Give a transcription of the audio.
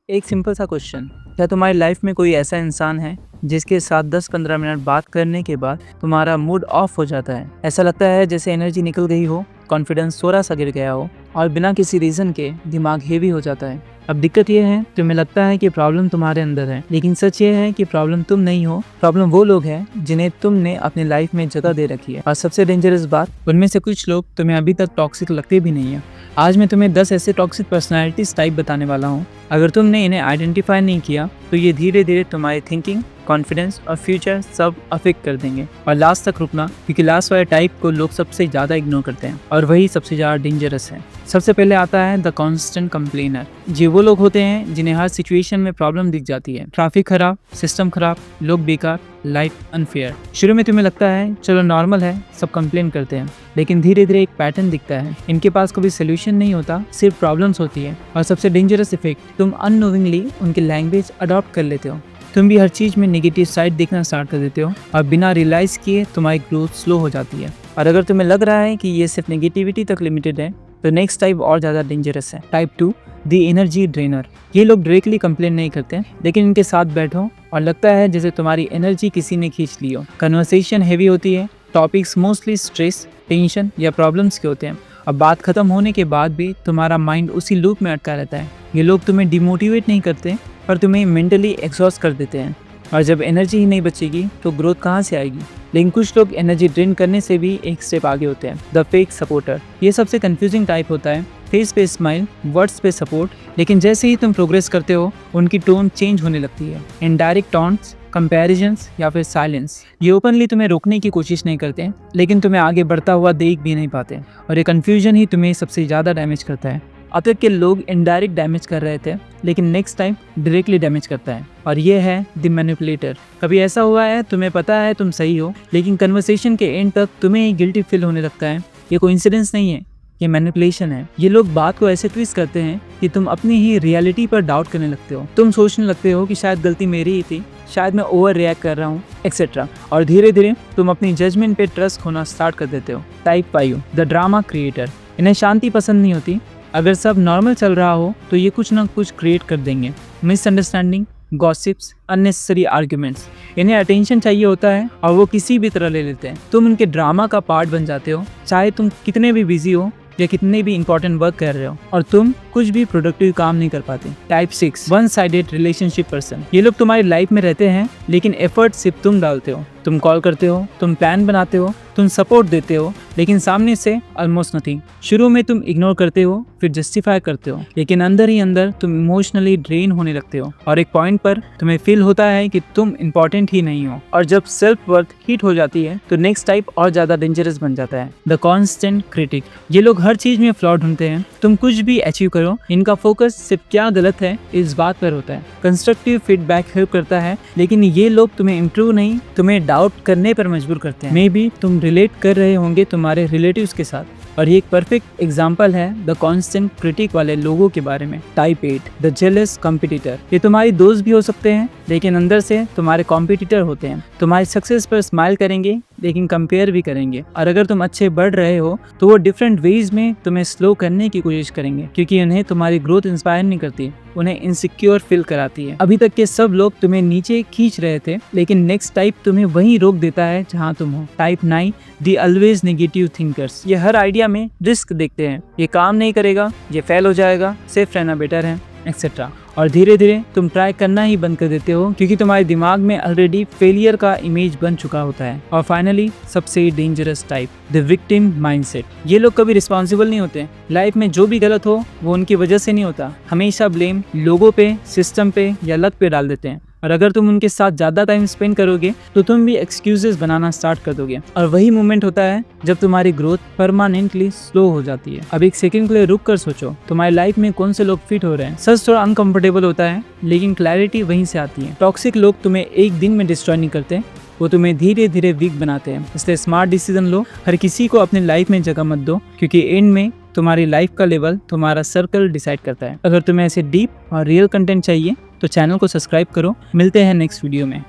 एक सिंपल सा क्वेश्चन, क्या तुम्हारी लाइफ में कोई ऐसा इंसान है जिसके साथ 10-15 मिनट बात करने के बाद तुम्हारा मूड ऑफ हो जाता है? ऐसा लगता है जैसे एनर्जी निकल गई हो, कॉन्फिडेंस थोड़ा सा गिर गया हो और बिना किसी रीज़न के दिमाग हेवी हो जाता है। अब दिक्कत यह है, तुम्हें लगता है कि प्रॉब्लम तुम्हारे अंदर है, लेकिन सच ये है कि प्रॉब्लम तुम नहीं हो। प्रॉब्लम वो लोग हैं जिन्हें तुमने अपनी लाइफ में जगह दे रखी है। और सबसे डेंजरस बात, उनमें से कुछ लोग तुम्हें अभी तक टॉक्सिक लगते भी नहीं है। आज मैं तुम्हें 10 ऐसे टॉक्सिक पर्सनालिटीज टाइप बताने वाला हूँ। अगर तुमने इन्हें आइडेंटिफाई नहीं किया तो ये धीरे धीरे तुम्हारी थिंकिंग, कॉन्फिडेंस और फ्यूचर सब अफेक्ट कर देंगे। और लास्ट तक रुकना, क्योंकि लास्ट वाले टाइप को लोग सबसे ज़्यादा इग्नोर करते हैं और वही सबसे ज़्यादा डेंजरस है। सबसे पहले आता है द कॉन्स्टेंट कंप्लेनर। ये वो लोग होते हैं जिन्हें हर सिचुएशन में प्रॉब्लम दिख जाती है। ट्रैफिक खराब, सिस्टम खराब, लोग बेकार, लाइफ अनफेयर। शुरू में तुम्हें लगता है चलो नॉर्मल है, सब कंप्लेन करते हैं, लेकिन धीरे धीरे एक पैटर्न दिखता है। इनके पास कोई सोल्यूशन नहीं होता, सिर्फ प्रॉब्लम्स होती है। और सबसे डेंजरस इफेक्ट, तुम अननोविंगली उनकी लैंग्वेज अडॉप्ट कर लेते हो। तुम भी हर चीज़ में नेगेटिव साइड देखना स्टार्ट कर देते हो और बिना रियलाइज़ किए तुम्हारी ग्रोथ स्लो हो जाती है। और अगर तुम्हें लग रहा है कि ये सिर्फ नेगेटिविटी तक लिमिटेड है तो नेक्स्ट टाइप और ज़्यादा डेंजरस है। Type 2, the energy drainer. ये लोग डायरेक्टली कंप्लेन नहीं करते, लेकिन इनके साथ बैठो और लगता है जैसे तुम्हारी एनर्जी किसी ने खींच ली हो। कन्वर्सेशन हैवी होती है, टॉपिक्स मोस्टली स्ट्रेस, टेंशन या प्रॉब्लम्स के होते हैं। अब बात खत्म होने के बाद भी तुम्हारा माइंड उसी लूप में अटका रहता है। ये लोग तुम्हें डिमोटिवेट नहीं करते, पर तुम्हें मेंटली एग्जॉस्ट कर देते हैं। और जब एनर्जी ही नहीं बचेगी तो ग्रोथ कहाँ से आएगी? लेकिन कुछ लोग एनर्जी ड्रेन करने से भी एक स्टेप आगे होते हैं, द फेक सपोर्टर। ये सबसे कंफ्यूजिंग टाइप होता है। फेस पे स्माइल, वर्ड्स पे सपोर्ट, लेकिन जैसे ही तुम प्रोग्रेस करते हो उनकी टोन चेंज होने लगती है। इनडायरेक्ट टॉन्ट्स, कंपैरिजन्स या फिर साइलेंस। ये ओपनली तुम्हें रोकने की कोशिश नहीं करते, लेकिन तुम्हें आगे बढ़ता हुआ देख भी नहीं पाते। और ये कन्फ्यूजन ही तुम्हें सबसे ज़्यादा डैमेज करता है। अब तक के लोग इनडायरेक्ट डैमेज कर रहे थे, लेकिन नेक्स्ट टाइम डायरेक्टली डैमेज करता है। और ये है द मैनिपुलेटर। कभी ऐसा हुआ है तुम्हें पता है तुम सही हो, लेकिन कन्वर्सेशन के एंड तक तुम्हें ही गिल्टी फील होने लगता है। ये कोइंसिडेंस नहीं है, ये मैनिपुलेशन है। ये लोग बात को ऐसे ट्विस्ट करते हैं कि तुम अपनी ही रियलिटी पर डाउट करने लगते हो। तुम सोचने लगते हो कि शायद गलती मेरी ही थी, शायद मैं ओवर रिएक्ट कर रहा हूँ, एक्सेट्रा। और धीरे धीरे तुम अपनी जजमेंट पे ट्रस्ट खोना स्टार्ट कर देते हो। Type 5, the drama creator. इन्हें शांति पसंद नहीं होती। अगर सब नॉर्मल चल रहा हो तो ये कुछ ना कुछ क्रिएट कर देंगे। Misunderstanding, gossips, unnecessary arguments. इन्हें अटेंशन चाहिए होता है और वो किसी भी तरह ले लेते हैं। तुम उनके ड्रामा का पार्ट बन जाते हो, चाहे तुम कितने भी बिजी हो या कितने भी इंपॉर्टेंट वर्क कर रहे हो, और तुम कुछ भी प्रोडक्टिव काम नहीं कर पाते। Type 6, one sided relationship person. ये लोग तुम्हारी लाइफ में रहते हैं, लेकिन एफर्ट सिर्फ तुम डालते हो। तुम कॉल करते हो, तुम प्लान बनाते हो, तुम सपोर्ट देते हो, लेकिन सामने से ऑलमोस्ट नथिंग। शुरू में तुम इग्नोर करते हो, फिर जस्टिफाई करते हो, लेकिन अंदर ही अंदर तुम इमोशनली ड्रेन होने लगते हो। और एक पॉइंट पर तुम्हें फील होता है कि तुम इंपॉर्टेंट ही नहीं हो। और जब सेल्फ वर्थ हिट हो जाती है तो नेक्स्ट टाइप और ज्यादा डेंजरस बन जाता है, द कॉन्स्टेंट क्रिटिक। ये लोग हर चीज में फ्लॉ ढूंढते हैं। तुम कुछ भी अचीव करो, इनका फोकस सिर्फ क्या गलत है इस बात पर होता है। कंस्ट्रक्टिव फीडबैक हेल्प करता है, लेकिन ये लोग तुम्हें इम्प्रूव नहीं, तुम्हें डाउट करने पर मजबूर करते हैं। मे बी तुम रिलेट कर रहे होंगे तुम्हारे रिलेटिव्स के साथ। और ये एक परफेक्ट एग्जाम्पल है द कॉन्स्टेंट क्रिटिक वाले लोगों के बारे में। Type 8, the jealous competitor. ये तुम्हारी दोस्त भी हो सकते हैं, लेकिन अंदर से तुम्हारे कॉम्पिटिटर होते हैं। तुम्हारी सक्सेस पर स्माइल करेंगे, लेकिन कंपेयर भी करेंगे। और अगर तुम अच्छे बढ़ रहे हो तो वो डिफरेंट वेज में तुम्हें स्लो करने की कोशिश करेंगे, क्योंकि उन्हें तुम्हारी ग्रोथ इंस्पायर नहीं करती, उन्हें इनसिक्योर फील कराती है। अभी तक के सब लोग तुम्हें नीचे खींच रहे थे, लेकिन नेक्स्ट टाइप तुम्हें वहीं रोक देता है जहां तुम हो। Type 9, the always negative thinkers. ये हर आइडिया में रिस्क देखते हैं, ये काम नहीं करेगा, ये फेल हो जाएगा, सेफ रहना बेटर है, एक्सेट्रा। और धीरे धीरे तुम ट्राई करना ही बंद कर देते हो, क्योंकि तुम्हारे दिमाग में ऑलरेडी फेलियर का इमेज बन चुका होता है। और फाइनली सबसे dangerous type, the victim mindset. ये लोग कभी रिस्पॉन्सिबल नहीं होते। लाइफ में जो भी गलत हो वो उनकी वजह से नहीं होता। हमेशा ब्लेम लोगों पे, सिस्टम पे या लक पे डाल देते हैं। और अगर तुम उनके साथ ज़्यादा टाइम स्पेंड करोगे तो तुम भी एक्सक्यूजेस बनाना स्टार्ट कर दोगे। और वही मोमेंट होता है जब तुम्हारी ग्रोथ परमानेंटली स्लो हो जाती है। अब एक सेकंड के लिए रुक कर सोचो, तुम्हारी लाइफ में कौन से लोग फिट हो रहे हैं। सच थोड़ा अनकंफर्टेबल होता है, लेकिन क्लैरिटी वहीं से आती है। टॉक्सिक लोग तुम्हें एक दिन में डिस्ट्रॉय नहीं करते, वो तुम्हें धीरे धीरे वीक बनाते हैं। इसलिए स्मार्ट डिसीजन लो, हर किसी को अपनी लाइफ में जगह मत दो, क्योंकि एंड में तुम्हारी लाइफ का लेवल तुम्हारा सर्कल डिसाइड करता है। अगर तुम्हें ऐसे डीप और रियल कंटेंट चाहिए तो चैनल को सब्सक्राइब करो। मिलते हैं नेक्स्ट वीडियो में।